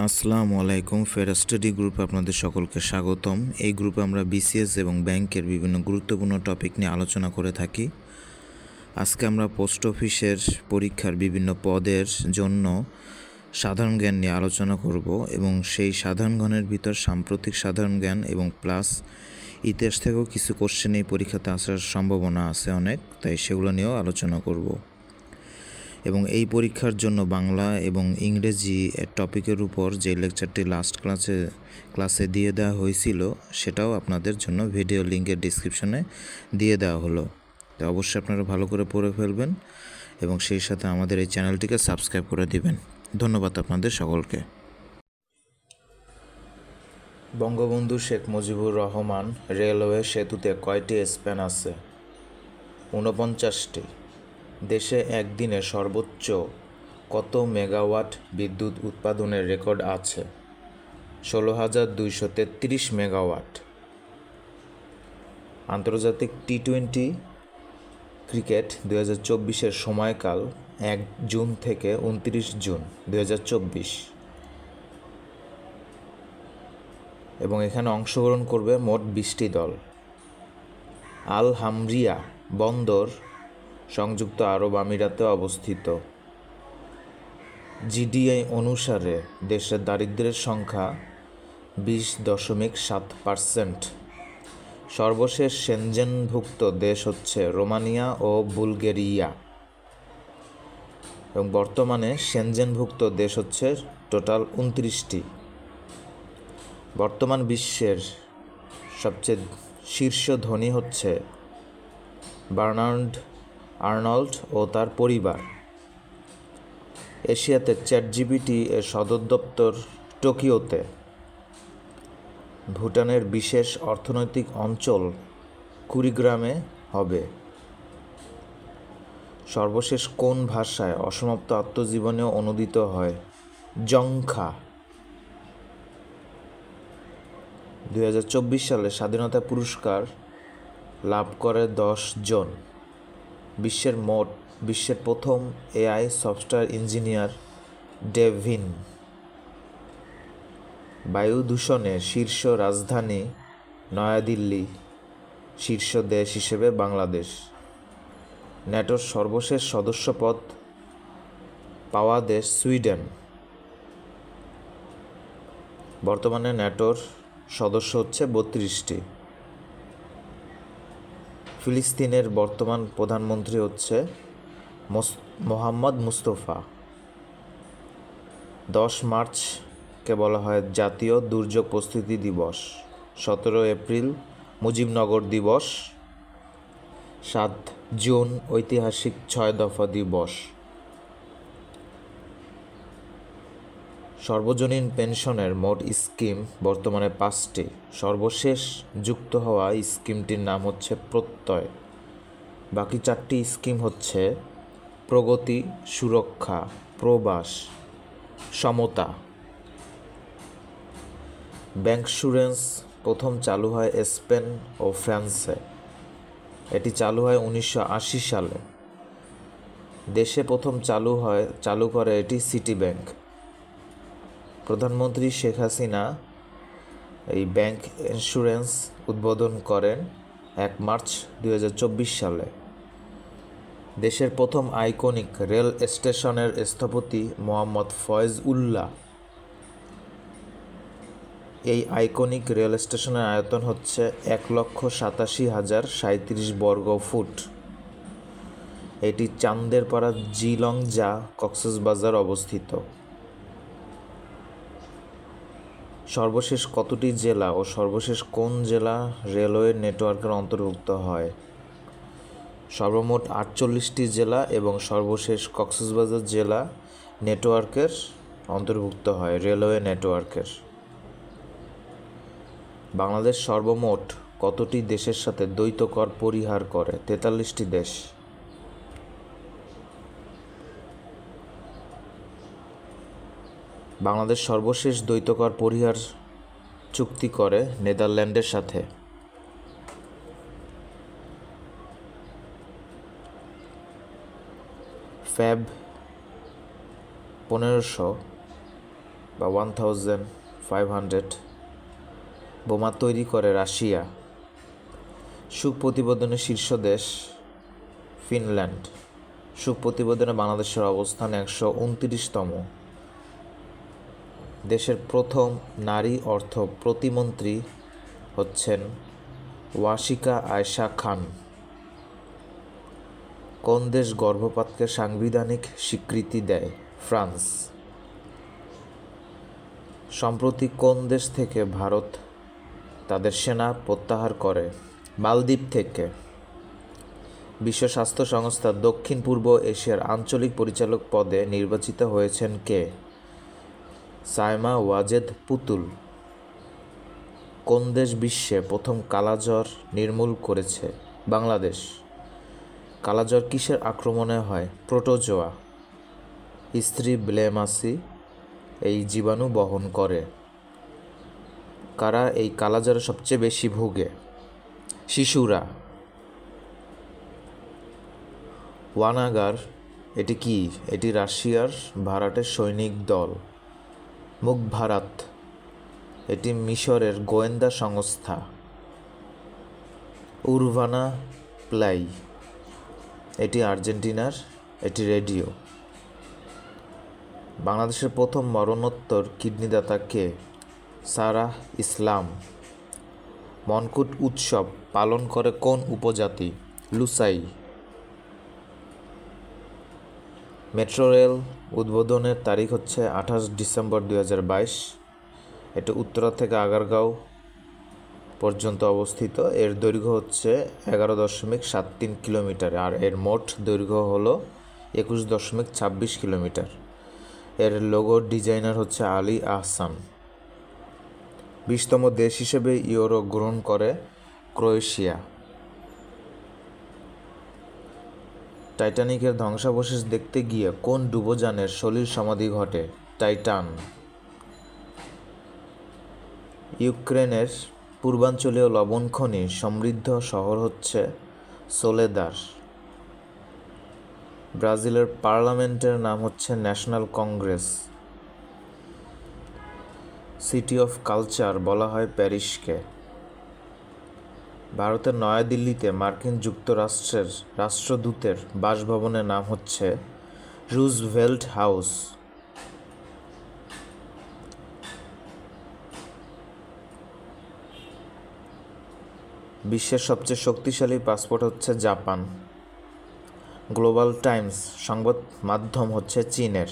আসসালামু আলাইকুম। ফেরা স্টাডি গ্রুপে আপনাদের সকলকে স্বাগতম। এই গ্রুপে আমরা বিসিএস এবং ব্যাংকের বিভিন্ন গুরুত্বপূর্ণ টপিক নিয়ে আলোচনা করে থাকি। আজকে আমরা পোস্ট অফিসের পরীক্ষার বিভিন্ন পদের জন্য সাধারণ জ্ঞান নিয়ে আলোচনা করব এবং সেই সাধারণ জ্ঞানের ভিতর সাম্প্রতিক সাধারণ জ্ঞান এবং প্লাস ইতিহাস থেকেও কিছু কোশ্চেন এই পরীক্ষাতে আসার সম্ভাবনা আছে অনেক, তাই সেগুলো নিয়েও আলোচনা করব। এবং এই পরীক্ষার জন্য বাংলা এবং ইংরেজি টপিকের উপর যে লেকচারটি লাস্ট ক্লাসে দিয়ে দেওয়া হয়েছিল সেটাও আপনাদের জন্য ভিডিও লিঙ্কের ডিসক্রিপশনে দিয়ে দেওয়া হলো। তো অবশ্যই আপনারা ভালো করে পড়ে ফেলবেন এবং সেই সাথে আমাদের এই চ্যানেলটিকে সাবস্ক্রাইব করে দিবেন। ধন্যবাদ আপনাদের সকলকে। বঙ্গবন্ধু শেখ মুজিবুর রহমান রেলওয়ে সেতুতে কয়টি স্প্যান আছে? 49টি। দেশে একদিনে সর্বোচ্চ কত মেগাওয়াট বিদ্যুৎ উৎপাদনের রেকর্ড আছে? 16,233 মেগাওয়াট। আন্তর্জাতিক টি-20 ক্রিকেট 2024-এর সময়কাল 1 জুন থেকে 29 জুন 2024 এবং এখানে অংশগ্রহণ করবে মোট 20টি দল। আল হামরিয়া বন্দর সংযুক্ত আরব আমিরাতে অবস্থিত। জিডিআই অনুসারে দেশের দারিদ্র্যের সংখ্যা 20.7%। সর্বশেষ সেনজেনভুক্ত দেশ হচ্ছে রোমানিয়া ও বুলগেরিয়া এবং বর্তমানে সেনজেনভুক্ত দেশ হচ্ছে টোটাল 29টি। বর্তমান বিশ্বের সবচেয়ে শীর্ষ ধনী হচ্ছে বার্নার্ড আর্নল্ড ও তার পরিবার। এশিয়াতে চ্যাটজিপিটি এর সদর দপ্তর টোকিওতে। ভুটানের বিশেষ অর্থনৈতিক অঞ্চল কুড়িগ্রামে হবে। সর্বশেষ কোন ভাষায় অসমাপ্ত আত্মজীবনীও অনূদিত হয়? জংখা। 2024 সালে স্বাধীনতা পুরস্কার লাভ করে 10 জন। বিশ্বের প্রথম এআই সফটওয়্যার ইঞ্জিনিয়ার ডেভিন। বায়ু দূষণের শীর্ষ রাজধানী নয়াদিল্লি। শীর্ষ দেশ হিসেবে বাংলাদেশ। ন্যাটোর সর্বশেষ সদস্যপদ পাওয়া দেশ সুইডেন। বর্তমানে ন্যাটোর সদস্য হচ্ছে 32টি। ফিলিস্তিনের বর্তমান প্রধানমন্ত্রী হচ্ছে মোহাম্মদ মুস্তফা। 10 মার্চকে বলা হয় জাতীয় দুর্যোগ প্রস্তুতি দিবস। 17 এপ্রিল মুজিবনগর দিবস। 7 জুন ঐতিহাসিক 6 দফা দিবস। সর্বজনীন পেনশনের মোট স্কিম বর্তমানে 5টি। সর্বশেষ যুক্ত হওয়া স্কিমটির নাম হচ্ছে প্রত্যয়। বাকি 4টি স্কিম হচ্ছে প্রগতি, সুরক্ষা, প্রবাস, সমতা। ব্যাংকস্যুরেন্স প্রথম চালু হয় স্পেন ও ফ্রান্সে। এটি চালু হয় 1980 সালে। দেশে প্রথম চালু করে এটি সিটি ব্যাংক। প্রধানমন্ত্রী শেখ হাসিনা এই ব্যাংক ইন্স্যুরেন্স উদ্বোধন করেন 1 মার্চ 2024 সালে। দেশের প্রথম আইকনিক রেল স্টেশনের স্থপতি মোহাম্মদ ফয়েজ উল্লাহ। এই আইকনিক রেল স্টেশনের আয়তন হচ্ছে 1,87,037 বর্গ ফুট। এটি চান্দেরপাড়া জিলংজা কক্সবাজার অবস্থিত। সর্বশেষ কতটি জেলা ও সর্বশেষ কোন জেলা রেলওয়ে নেটওয়ার্কের অন্তর্ভুক্ত হয়? সর্বমোট 48টি জেলা এবং সর্বশেষ কক্সবাজার জেলা নেটওয়ার্কের অন্তর্ভুক্ত হয় রেলওয়ে নেটওয়ার্কের। বাংলাদেশ সর্বমোট কতটি দেশের সাথে দ্বৈত কর পরিহার করে? 43টি দেশ। বাংলাদেশ সর্বশেষ দ্বৈত কর পরিহার চুক্তি করে নেদারল্যান্ডের সাথে। ফ্যাব 1500 বা 1500 বোমা তৈরি করে রাশিয়া। শুক প্রতিবেদনের শীর্ষ দেশ ফিনল্যান্ড। শুক প্রতিবেদনে বাংলাদেশের অবস্থান 129তম। দেশের প্রথম নারী অর্থ প্রতিমন্ত্রী হচ্ছেন ওয়াশিকা আয়েশা খান। কোন দেশ গর্ভপাতকে সাংবিধানিক স্বীকৃতি দেয়? ফ্রান্স। সম্প্রতি কোন দেশ থেকে ভারত তাদের সেনা প্রত্যাহার করে? মালদ্বীপ থেকে। বিশ্ব স্বাস্থ্য সংস্থা দক্ষিণ পূর্ব এশিয়ার আঞ্চলিক পরিচালক পদে নির্বাচিত হয়েছেন কে? সাইমা ওয়াজেদ পুতুল। কোন দেশ বিশ্বে প্রথম কালাজ্বর নির্মূল করেছে? বাংলাদেশ। কালাজ্বর কিসের আক্রমণে হয়? প্রোটোজোয়া। স্ত্রী ব্লেমাসি এই জীবাণু বহন করে। কারা এই কালাজ্বরে সবচেয়ে বেশি ভোগে? শিশুরা। ওয়ানাগার এটি কি? এটি রাশিয়ার ভাড়াটে সৈনিক দল। মুখভারাত এটি মিশরের গোয়েন্দা সংস্থা। উরভানা প্লাই এটি আর্জেন্টিনার এটি রেডিও। বাংলাদেশের প্রথম মরণোত্তর কিডনিদাতা কে? সারাহ ইসলাম। মনকুট উৎসব পালন করে কোন উপজাতি? লুসাই। মেট্রো রেল উদ্বোধনের তারিখ হচ্ছে 28 ডিসেম্বর 2022। এটি উত্তরা থেকে আগারগাঁও পর্যন্ত অবস্থিত। এর দৈর্ঘ্য হচ্ছে 11.73 কিলোমিটার আর এর মোট দৈর্ঘ্য হলো 21.26 কিলোমিটার। এর লোগোর ডিজাইনার হচ্ছে আলী আহসান। 20তম দেশ হিসেবে ইউরো গ্রহণ করে ক্রোয়েশিয়া। টাইটানিকের ধ্বংসাবশেষ দেখতে গিয়ে কোন ডুবোজানের সলিল সমাধি ঘটে? টাইটান। ইউক্রেনের পূর্বাঞ্চলীয় লবণ খনি সমৃদ্ধ শহর হচ্ছে সোলেদার। ব্রাজিলের পার্লামেন্টের নাম হচ্ছে national Congress. City of culture বলা হয় প্যারিসকে। ভারতের নয়াদিল্লিতে মার্কিন যুক্তরাষ্ট্রের রাষ্ট্রদূতের বাসভবনের নাম হচ্ছে রুজভেল্ট হাউস। বিশ্বের সবচেয়ে শক্তিশালী পাসপোর্ট হচ্ছে জাপান। গ্লোবাল টাইমস সংবাদ মাধ্যম হচ্ছে চীনের।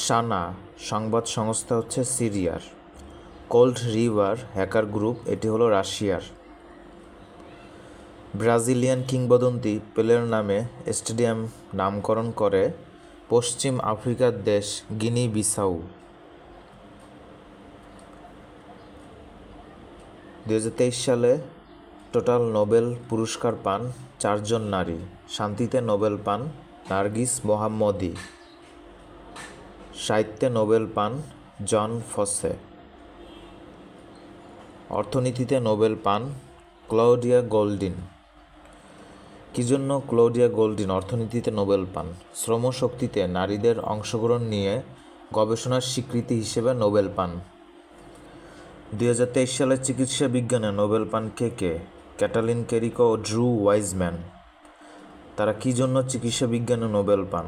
সানা সংবাদ সংস্থা হচ্ছে সিরিয়ার। কোল্ড রিভার হ্যাকার গ্রুপ এটি হলো রাশিয়ার। ব্রাজিলিয়ান কিংবদন্তি পেলের নামে স্টেডিয়াম নামকরণ করে পশ্চিম আফ্রিকার দেশ গিনি বিসাউ। 2023 সালে টোটাল নোবেল পুরস্কার পান 4 জন নারী। শান্তিতে নোবেল পান নার্গিস মোহাম্মদী। সাহিত্যে নোবেল পান জন ফসে। অর্থনীতিতে নোবেল পান ক্লডিয়া গোল্ডিন। কি জন্য ক্লডিয়া গোল্ডিন অর্থনীতিতে নোবেল পান? শ্রমশক্তিতে নারীদের অংশগ্রহণ নিয়ে গবেষণার স্বীকৃতি হিসেবে নোবেল পান। 2023 সালে চিকিৎসা বিজ্ঞানে নোবেল পান কে কে? ক্যাটালিন কেরিকো ও ড্রু ওয়াইজম্যান। তারা কি জন্য চিকিৎসা বিজ্ঞানে নোবেল পান?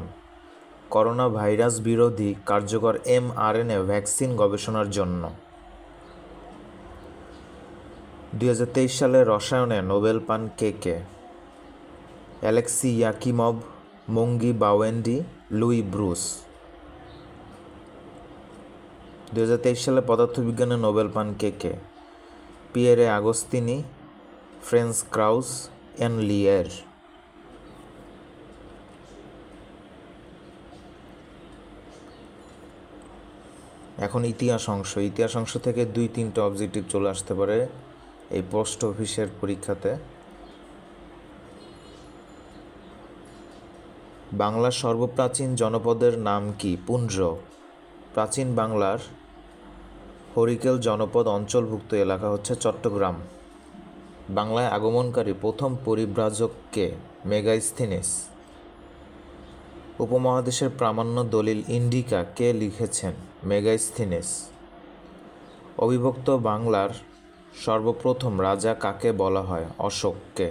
করোনা ভাইরাস বিরোধী কার্যকর mRNA ভ্যাকসিন গবেষণার জন্য। 2023 সালে রসায়নে নোবেল পান কে কে? Alexei Ekimov, Moungi Bawendi, Louis Brus. 2023 সালে পদার্থবিজ্ঞানে নোবেল পান কে কে? Pierre Agostini, Ferenc Krausz, Anne L'Huillier. এখন ইতিহাস অংশ থেকে 2-3টা অবজেক্টিভ চলে আসতে পারে এই পোস্ট অফিসের পরীক্ষাতে। বাংলার সর্বপ্রাচীন জনপদের নাম কি? পুঞ্জ। প্রাচীন বাংলার হরিকেল জনপদ অঞ্চলভুক্ত এলাকা হচ্ছে চট্টগ্রাম। বাংলায় আগমনকারী প্রথম পরিব্রাজক কে? মেগাস্থিনিস। উপমহাদেশের প্রামাণ্য দলিল ইন্ডিকা কে লিখেছেন? মেগাস্থিনিস। অবিভক্ত বাংলার সর্বপ্রথম রাজা কাকে বলা হয়? অশোককে।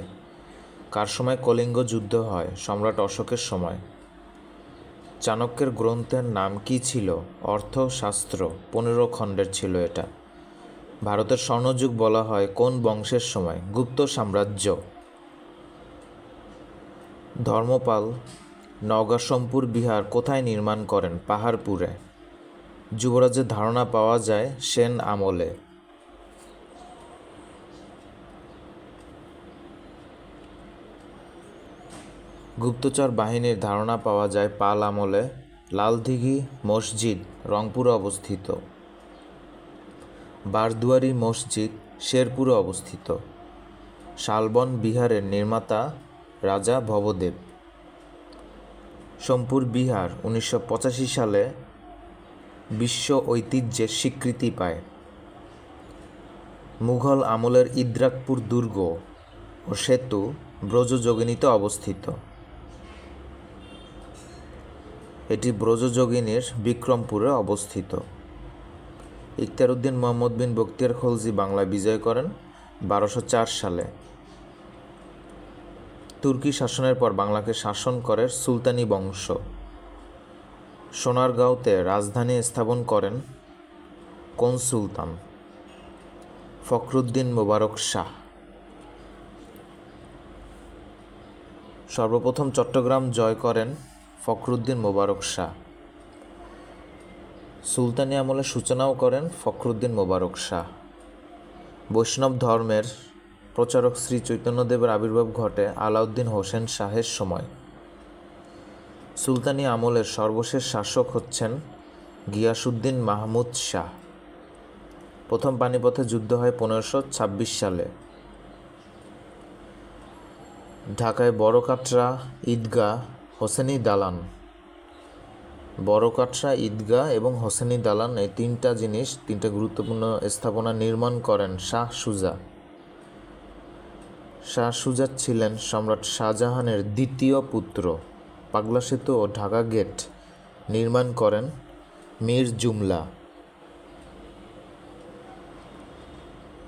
কার সময় কলিঙ্গ যুদ্ধ হয়? সম্রাট অশোকের সময়। চাণক্যের গ্রন্থের নাম কি ছিল? অর্থশাস্ত্র। 15 খণ্ডের ছিল এটা। ভারতের স্বর্ণযুগ বলা হয় কোন বংশের সময়? গুপ্ত সাম্রাজ্য। ধর্মপাল নওগাঁ বিহার কোথায় নির্মাণ করেন? পাহাড়পুরে। যুবরাজের ধারণা পাওয়া যায় সেন আমলে। গুপ্তচর বাহিনীর ধারণা পাওয়া যায় পাল আমলে। লালদিঘি মসজিদ রংপুরে অবস্থিত। বারদুয়ারি মসজিদ শেরপুরে অবস্থিত। শালবন বিহারের নির্মাতা রাজা ভবদেব। সোমপুর বিহার 1985 সালে বিশ্ব ঐতিহ্যের স্বীকৃতি পায়। মুঘল আমলের ইদ্রাকপুর দুর্গ ও সেতু ব্রজযোগিনীতে অবস্থিত। এটি ব্রজযোগিনীর বিক্রমপুরে অবস্থিত। ইখতিয়ার উদ্দিন মোহাম্মদ বিন বখতিয়ার খলজি বাংলায় বিজয় করেন 1204 সালে। তুর্কি শাসনের পর বাংলাকে শাসন করে সুলতানি বংশ। সোনারগাঁওতে রাজধানী স্থাপন করেন কোন সুলতান? ফখরুদ্দিন মোবারক শাহ। সর্বপ্রথম চট্টগ্রাম জয় করেন ফখরুদ্দিন মোবারক শাহ। সুলতানি আমলের সূচনাও করেন ফখরুদ্দিন মোবারক শাহ। বৈষ্ণব ধর্মের প্রচারক শ্রী চৈতন্যদেবের আবির্ভাব ঘটে আলাউদ্দিন হোসেন শাহের সময়। সুলতানি আমলের সর্বশেষ শাসক হচ্ছেন গিয়াসউদ্দিন মাহমুদ শাহ। প্রথম পানিপথে যুদ্ধ হয় 1526 সালে। ঢাকায় বড়কাটরা ঈদগাহ, হোসেনি দালান। বড়কাটরা ঈদগাহ এবং হোসেনি দালান এই তিনটা গুরুত্বপূর্ণ স্থাপনা নির্মাণ করেন শাহ সুজা। শাহ সুজা ছিলেন সম্রাট শাহজাহানের দ্বিতীয় পুত্র। পাগলা সেতু ও ঢাকা গেট নির্মাণ করেন মীর জুমলা।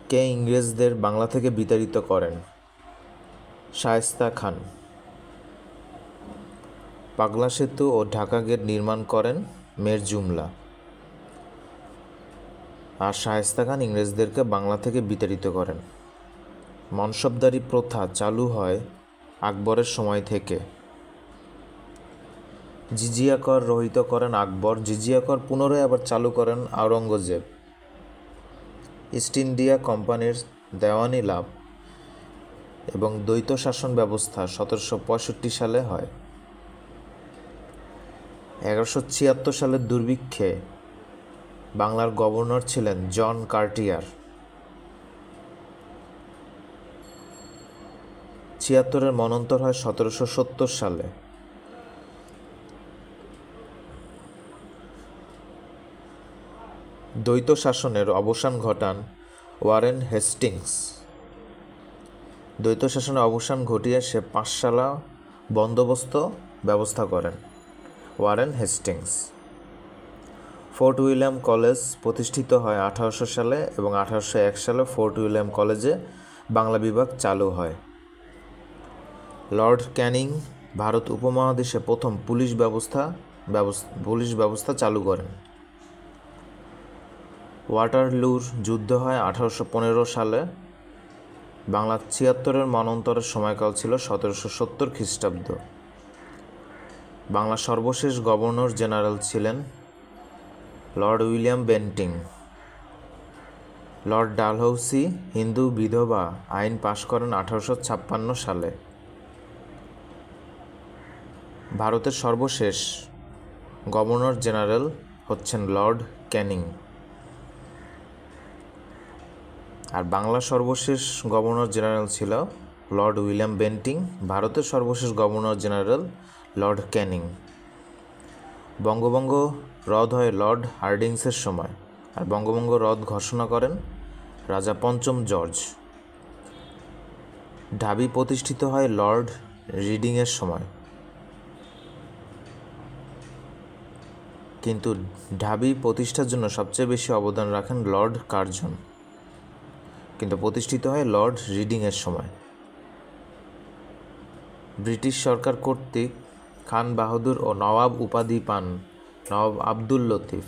কে ইংরেজদের বাংলা থেকে বিতাড়িত করেন? শায়েস্তা খান। পাগলা সেতু ও ঢাকা গেট নির্মাণ করেন মীর জুমলা। আর শায়েস্তা খান ইংরেজদেরকে বাংলা থেকে বিতাড়িত করেন। মনসবদারি প্রথা চালু হয় আকবরের সময় থেকে। জিজিয়া কর রহিত করেন আকবর। জিজিয়া কর পুনরায় আবার চালু করেন আওরঙ্গজেব। ইস্ট ইন্ডিয়া কোম্পানির দেওয়ানি লাভ এবং দ্বৈত শাসন ব্যবস্থা 1765 সালে হয়। 1176 সালের দুর্ভিক্ষে বাংলার গভর্নর ছিলেন জন কার্টিয়ার। 76-এর মন্বন্তর হয় 1770 সালে। দ্বৈত শাসনের অবসান ঘটান ওয়ারেন হেস্টিংস। দ্বৈত শাসনের অবসান ঘটিয়ে সে পাঠশালা বন্দোবস্ত ব্যবস্থা করেন Warren Hastings. Fort William college প্রতিষ্ঠিত হয় 1800 সালে এবং 1801 সালে ফোর্ট উইলিয়াম কলেজে বাংলা বিভাগ চালু হয়। লর্ড ক্যানিং ভারত উপমহাদেশে প্রথম পুলিশ ব্যবস্থা চালু করেন। ওয়াটারলুর যুদ্ধ হয় 1815 সালে। বাংলা 76-এর মন্বন্তরের সময়কাল ছিল 1770 খ্রিস্টাব্দ। বাংলার সর্বশেষ গভর্নর জেনারেল ছিলেন Lord William Bentinck. Lord Dalhousie Hindu বিধবা আইন পাশ করেন 1856 সালে। ভারতের সর্বশেষ গভর্নর জেনারেল হচ্ছেন লর্ড ক্যানিং। আর বাংলার সর্বশেষ গভর্নর জেনারেল ছিল লর্ড উইলিয়াম বেন্টিং। ভারতের সর্বশেষ গভর্নর জেনারেল লর্ড ক্যানিং। বঙ্গভঙ্গ রদ হয় লর্ড হার্ডিংসের সময়। আর বঙ্গভঙ্গ রদ ঘোষণা করেন রাজা পঞ্চম জর্জ। ঢাবি প্রতিষ্ঠিত হয় লর্ড রিডিংয়ের সময়। কিন্তু ঢাবি প্রতিষ্ঠার জন্য সবচেয়ে বেশি অবদান রাখেন লর্ড কার্জন, কিন্তু প্রতিষ্ঠিত হয় লর্ড রিডিংয়ের সময়। ব্রিটিশ সরকার কর্তৃক খান বাহাদুর ও নওয়াব উপাধি পান নওয়াব আবদুল লতিফ।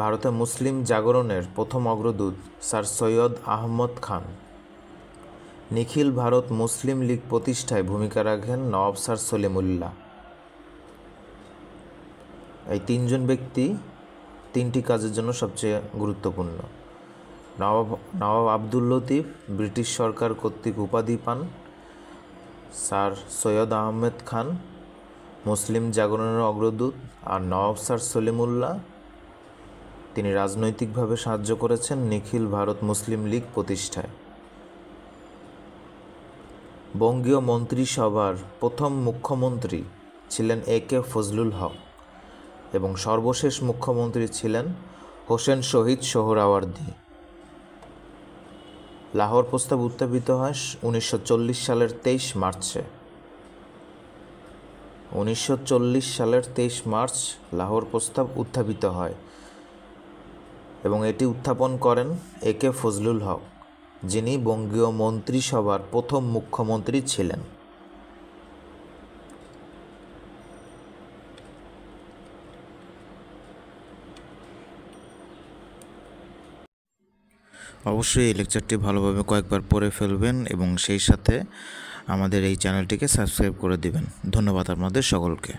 ভারতে মুসলিম জাগরণের প্রথম অগ্রদূত স্যার সৈয়দ আহমদ খান। নিখিল ভারত মুসলিম লীগ প্রতিষ্ঠায় ভূমিকা রাখেন নওয়াব স্যার সলিমুল্লাহ। এই তিনজন ব্যক্তি তিনটি কাজের জন্য সবচেয়ে গুরুত্বপূর্ণ। নওয়াব আবদুল লতিফ ব্রিটিশ সরকার কর্তৃক উপাধি পান। স্যার সৈয়দ আহমেদ খান মুসলিম জাগরণের অগ্রদূত। আর নওয়াব স্যার সলিমুল্লাহ তিনি রাজনৈতিকভাবে সাহায্য করেছেন নিখিল ভারত মুসলিম লীগ প্রতিষ্ঠায়। বঙ্গীয় মন্ত্রিসভার প্রথম মুখ্যমন্ত্রী ছিলেন এ.কে. ফজলুল হক এবং সর্বশেষ মুখ্যমন্ত্রী ছিলেন হোসেন শহীদ সোহরাওয়ার্দী। লাহোর প্রস্তাব উত্থাপিত হয় 1940 সালের 23 মার্চে। 1940 সালের 23 মার্চ লাহোর প্রস্তাব উত্থাপিত হয় এবং এটি উত্থাপন করেন এ.কে. ফজলুল হক, যিনি বঙ্গীয় মন্ত্রিসভার প্রথম মুখ্যমন্ত্রী ছিলেন। অবশ্যই এই লেকচারটি ভালোভাবে কয়েকবার পড়ে ফেলবেন এবং সেই সাথে আমাদের এই চ্যানেলটিকে সাবস্ক্রাইব করে দিবেন। ধন্যবাদ আপনাদের সকলকে।